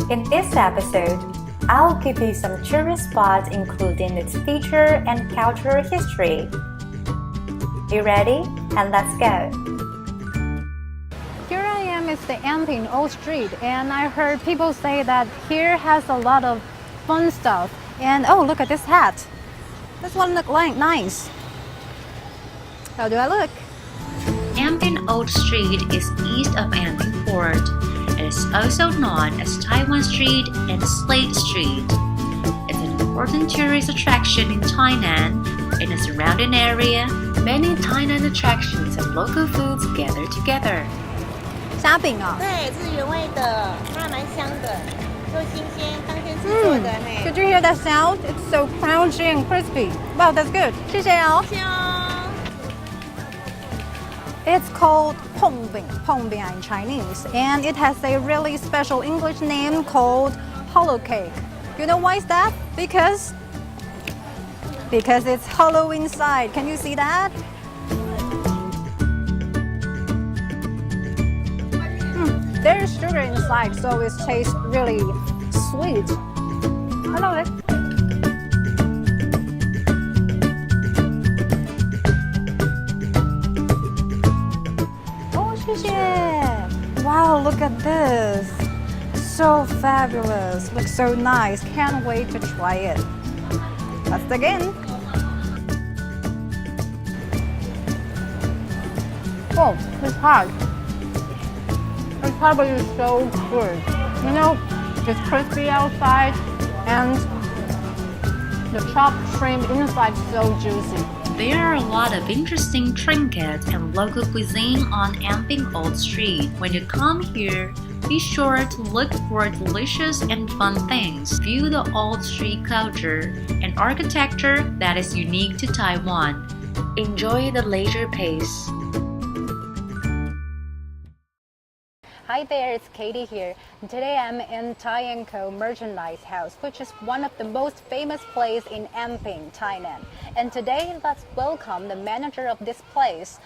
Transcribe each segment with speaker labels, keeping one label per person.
Speaker 1: In this episode, I'll give you some tourist spots including its feature and cultural history. You ready? And let's go!
Speaker 2: Here I am is the Anping Old Street, and I heard people say that here has a lot of fun stuff. And oh, look at this hat. This one looks like nice. How do I look?
Speaker 3: Anping Old Street is east of Anping Port. It is also known as Taiwan Street and Slate Street. It's an important tourist attraction in Tainan. In the surrounding area, many Tainan attractions and local foods gather together.
Speaker 2: 虾饼啊？
Speaker 4: 对，这是原味的，它还蛮香的，又新鲜，当天制作的。
Speaker 2: Did you hear that sound? It's so crunchy and crispy. Wow, that's good. 谢谢哦。
Speaker 4: 谢谢哦。
Speaker 2: It's called Pengping in Chinese, and it has a really special English name called hollow cake. You know why is that? Because it's hollow inside. Can you see that? There's sugar inside, so it tastes really sweet. I love it. Oh, 谢谢. Wow, look at this. So fabulous. Looks so nice. Can't wait to try it. Let's dig in. Oh, it's hot. It's probably so good. You know, it's crispy outside and the chopped shrimp inside is so juicy.
Speaker 3: There are a lot of interesting trinkets and local cuisine on Anping Old Street. When you come here, be sure to look for delicious and fun things. View the old street culture and architecture that is unique to Taiwan. Enjoy the leisure pace.
Speaker 2: Hi there, it's Katie here. Today I'm in Tai & Co Merchandise House, which is one of the most famous places in Anping, Tainan. And today, let's welcome the manager of this place.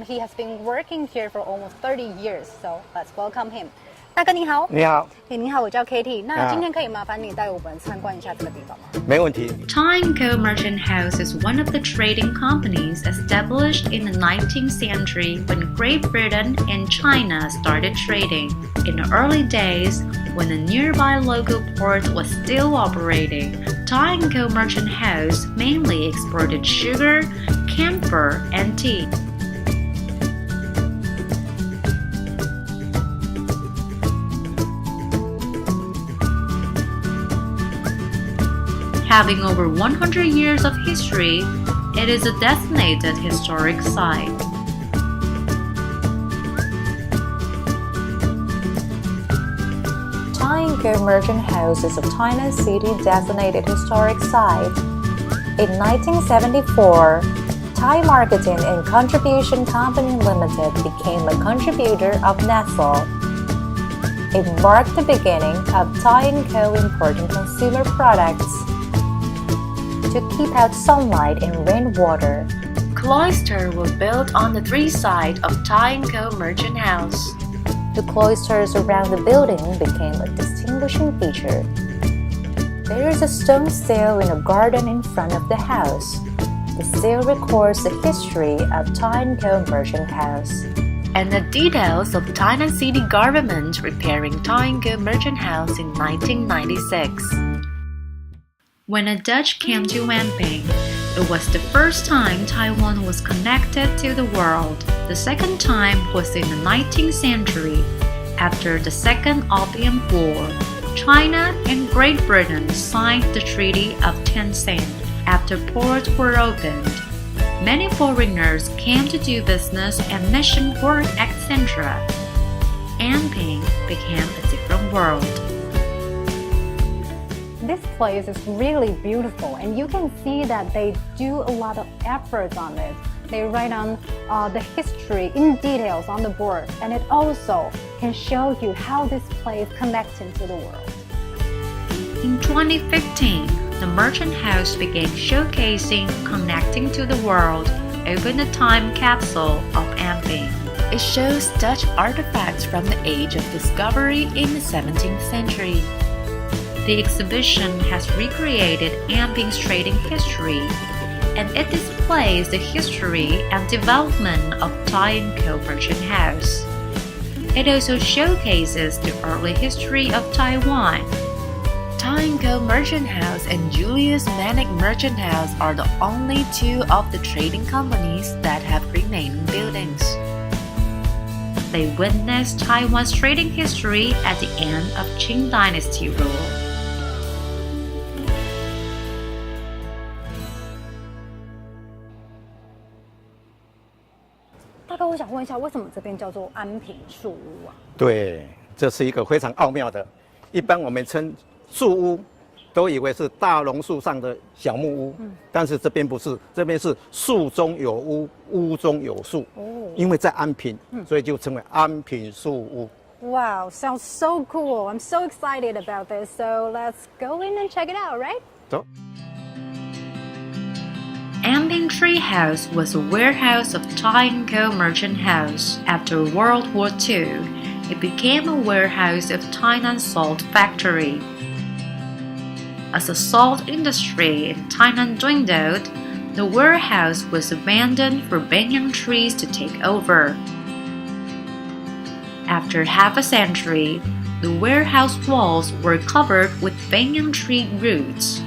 Speaker 2: He has been working here for almost 30 years, so let's welcome him. 大哥你好。
Speaker 5: 你好。
Speaker 2: 你好，我叫 Katie。那今天可以麻烦你带我们参观一下这个地方吗？
Speaker 5: 没问题。
Speaker 3: Tai & Co Merchant House is one of the trading companies established in the 19th century when Great Britain and China started trading. In the early days, when the nearby local port was still operating, Tai & Co Merchant House mainly exported sugar, camphor, and tea. Having over 100 years of history, it is a designated historic site.
Speaker 1: Tai & Co Merchant House is a Tainan City designated historic site. In 1974, Thai Marketing and Contribution Company Limited became a contributor of Nestle. It marked the beginning of Tai & Co importing consumer products to keep out sunlight and rainwater.
Speaker 3: Cloisters were built on the three sides of Tai & Co Merchant House.
Speaker 1: The cloisters around the building became a distinguishing feature. There is a stone sill in a garden in front of the house. The sill records the history of Tai & Co Merchant House
Speaker 3: and the details of Tainan City government repairing Tai & Co Merchant House in 1996. When the Dutch came to Anping, it was the first time Taiwan was connected to the world. The second time was in the 19th century. After the Second Opium War, China and Great Britain signed the Treaty of Tainan after ports were opened. Many foreigners came to do business and mission work, etc. Anping became a different world.
Speaker 2: This place is really beautiful, and you can see that they do a lot of efforts on it. They write on the history in details on the board, and it also can show you how this place connects into the world.
Speaker 3: In 2015, the Merchant House began showcasing Connecting to the World, opened a time capsule of Anping. it shows Dutch artifacts from the age of discovery in the 17th century. The exhibition has recreated Anping's trading history, and it displays the history and development of Thai & Co. Merchant House. It also showcases the early history of Taiwan. Thai & Co. Merchant House and Julius Manick Merchant House are the only two of the trading companies that have remaining buildings. They witnessed Taiwan's trading history at the end of Qing Dynasty rule.
Speaker 2: 大哥，我想问一下，为什么这边叫做安平树屋啊？
Speaker 5: 对，这是一个非常奥妙的。一般我们称树屋，都以为是大榕树上的小木屋，但是这边不是，这边是树中有屋，屋中有树。因为在安平，所以就称为安平树屋。
Speaker 2: Wow, sounds so cool! I'm so excited about this. So let's go in and check it out, right?
Speaker 5: 走。
Speaker 3: Anping Tree House was a warehouse of Thai & Co. Merchant House. After World War II, it became a warehouse of Tainan Salt Factory. As the salt industry in Tainan dwindled, the warehouse was abandoned for banyan trees to take over. After half a century, the warehouse walls were covered with banyan tree roots.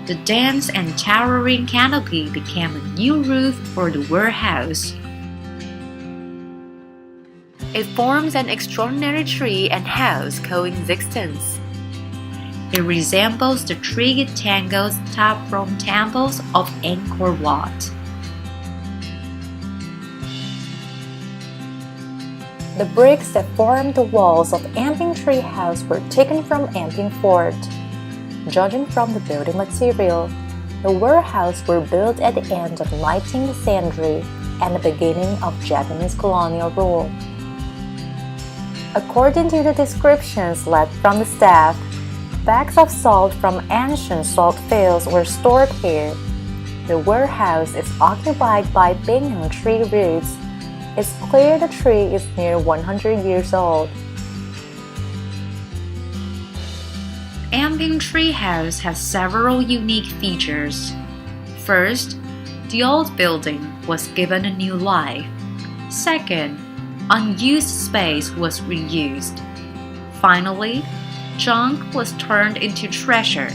Speaker 3: The dense and towering canopy became a new roof for the warehouse. It forms an extraordinary tree and house coexistence. It resembles the tree tangles tapped from temples of Angkor Wat.
Speaker 1: The bricks that formed the walls of Anping Tree House were taken from Anping Fort. Judging from the building material, the warehouses were built at the end of the 19th century and the beginning of Japanese colonial rule. According to the descriptions left from the staff, bags of salt from ancient salt fields were stored here. The warehouse is occupied by banyan tree roots. It's clear the tree is near 100 years old.
Speaker 3: Anping Tree House has several unique features. First, the old building was given a new life. Second, unused space was reused. Finally, junk was turned into treasure.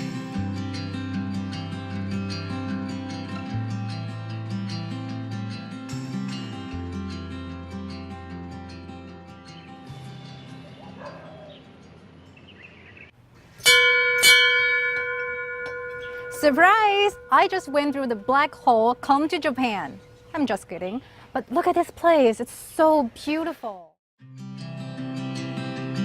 Speaker 2: Surprise! I just went through the black hole, come to Japan. I'm just kidding. But look at this place, it's so beautiful.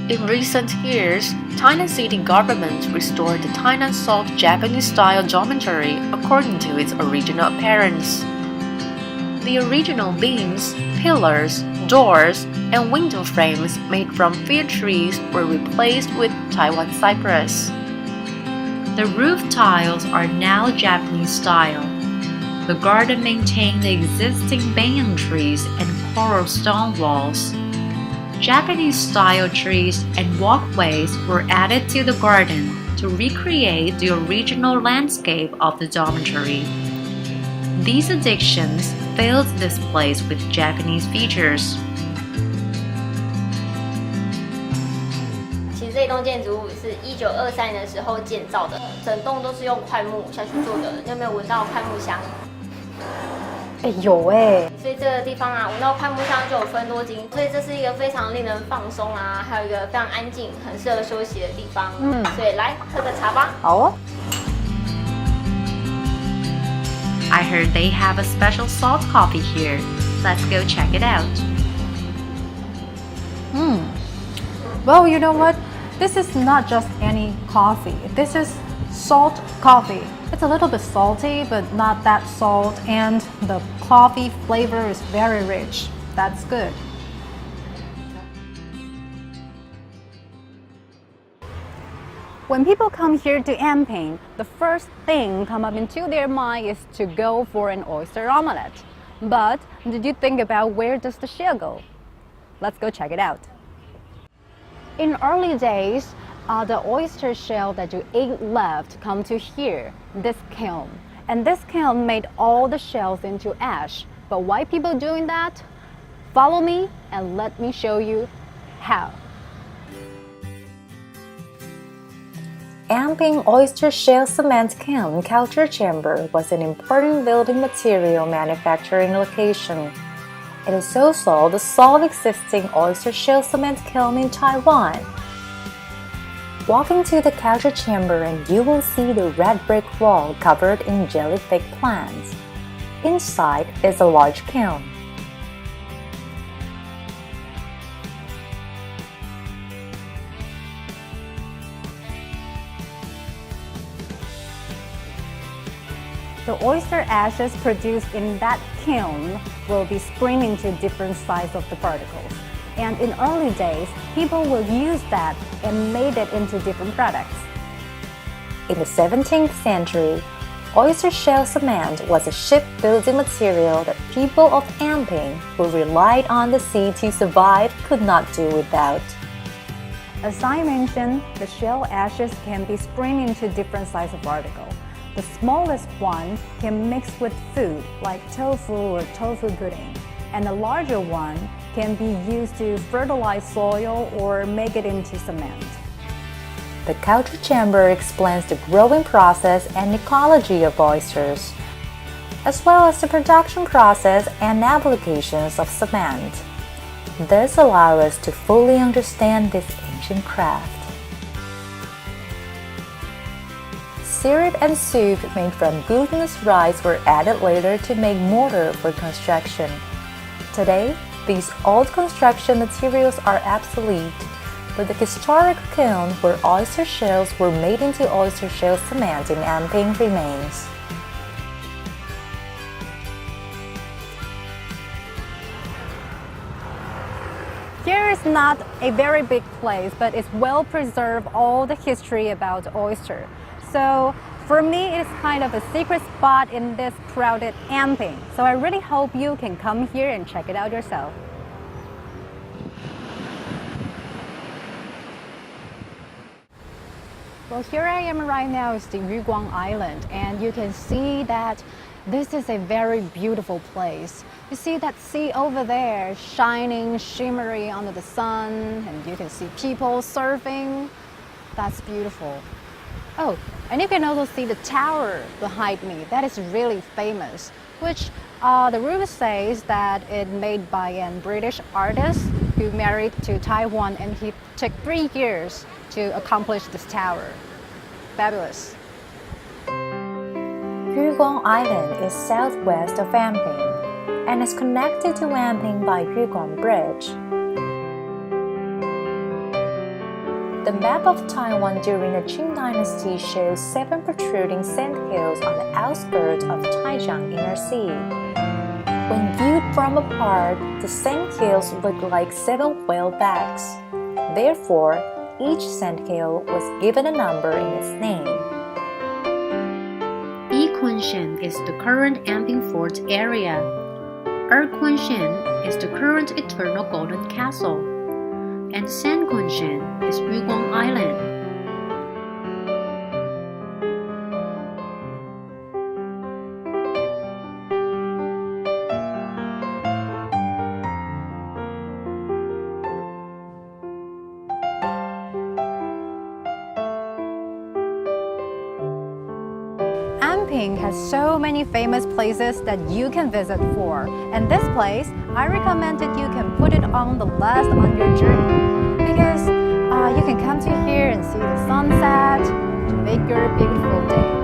Speaker 3: In recent years, Tainan city government restored the Tainan Salt Japanese-style dormitory according to its original appearance. The original beams, pillars, doors, and window frames made from fir trees were replaced with Taiwan cypress. The roof tiles are now Japanese style. The garden maintained the existing banyan trees and coral stone walls. Japanese-style trees and walkways were added to the garden to recreate the original landscape of the dormitory. These additions filled this place with Japanese features.
Speaker 4: 其实这栋建筑物是1923年的时候建造的，整栋都是用块木下去做的。你有没有闻到块木香？
Speaker 2: 有哎。
Speaker 4: 所以这个地方啊，闻到块木香就有芬多精，所以这是一个非常令人放松啊，还有一个非常安静、很适合休息的地方。所以来喝个茶吧。
Speaker 2: 好哦。
Speaker 3: I heard they have a special salt coffee here. Let's go check it out.
Speaker 2: Well, you know what? This is not just any coffee. This is salt coffee. It's a little bit salty, but not that salt, and the coffee flavor is very rich. That's good. When people come here to Anping, the first thing come up into their mind is to go for an oyster omelette. But did you think about where does the shell go? let's go check it out. In early days, the oyster shell that you ate left come to here, this kiln. And this kiln made all the shells into ash. But why people doing that? Follow me and let me show you how.
Speaker 1: Anping oyster shell cement kiln culture chamber was an important building material manufacturing location. It is also the sole existing oyster shell cement kiln in Taiwan. Walk into the culture chamber and you will see the red brick wall covered in jellyfish plants. Inside is a large kiln.
Speaker 2: The oyster ashes produced in that kiln will be spring into different sizes of the particles. And in early days, people will use that and made it into different products.
Speaker 1: In the 17th century, oyster shell cement was a shipbuilding material that people of Anping, who relied on the sea to survive, could not do without.
Speaker 2: As I mentioned, the shell ashes can be spring into different sizes of particles. The smallest one can mix with food like tofu or tofu pudding, and the larger one can be used to fertilize soil or make it into cement.
Speaker 1: The culture chamber explains the growing process and ecology of oysters, as well as the production process and applications of cement. This allows us to fully understand this ancient craft. Syrup and soup made from glutinous rice were added later to make mortar for construction. Today, these old construction materials are obsolete, but the historic kiln where oyster shells were made into oyster shell cement in Anping remains.
Speaker 2: Here is not a very big place, but it's well preserved all the history about oyster. So for me, it is kind of a secret spot in this crowded Anping. So I really hope you can come here and check it out yourself. Well, here I am right now is the Yuguang Island, and you can see that this is a very beautiful place. You see that sea over there, shining, shimmery under the sun, and you can see people surfing. That's beautiful. Oh, and you can also see the tower behind me. That is really famous, which the rumor says that it made by a British artist who married to Taiwan, and he took 3 years to accomplish this tower. Fabulous.
Speaker 1: Yuguang Island is southwest of Anping and is connected to Anping by Yuguang Bridge. The map of Taiwan during the Qing Dynasty shows 7 protruding sandhills on the outskirts of Taijiang Inner Sea. When viewed from apart, the sandhills look like 7 whale backs. Therefore, each sandhill was given a number in its name.
Speaker 3: Yiquanshan is the current Anping Fort area. Erquanshan is the current Eternal Golden Castle. And Sanquanshan is Yuguang Island.
Speaker 2: Anping has so many famous places that you can visit for. And this place, I recommend that you can put it on the list on your journey, because you can come to here and see the sunset to make your beautiful day.